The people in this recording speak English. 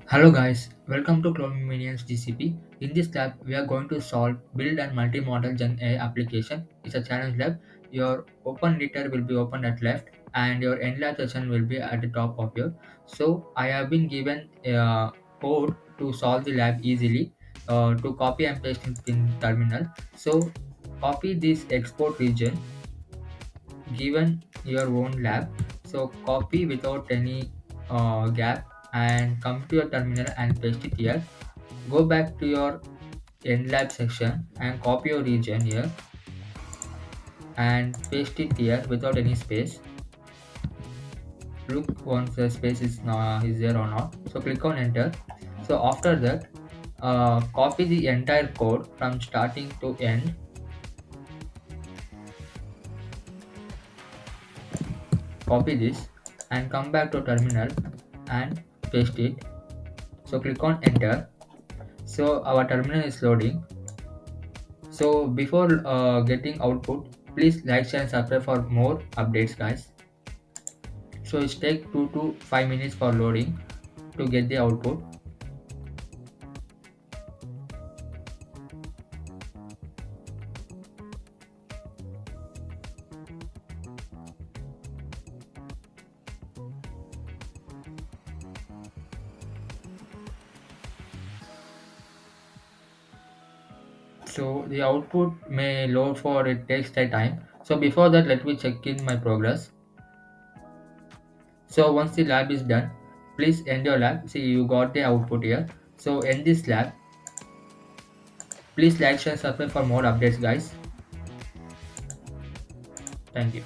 Hello guys, welcome to Cloud GCP. In this lab, we are going to solve build and multi-model Gen AI application. It's a challenge lab. Your open editor will be open at left and your end lab session will be at the top of your. So I have been given a code to solve the lab easily to copy and paste in terminal. So copy this export region given your own lab. So copy without any gap and come to your terminal and paste it here. Go back to your end lab section and copy your region here and paste it here without any space. Look once the space is there or not. So click on enter. So after that, copy the entire code from starting to end. Copy this and come back to terminal and paste it. So click on enter. So our terminal is loading. So before getting output, please like, share and subscribe for more updates guys. So it take 2 to 5 minutes for loading to get the output. So the output may load for it takes the time. So before that, let me check in my progress. So once the lab is done, please end your lab. See, you got the output here. So end this lab. Please like, share, subscribe for more updates guys. Thank you.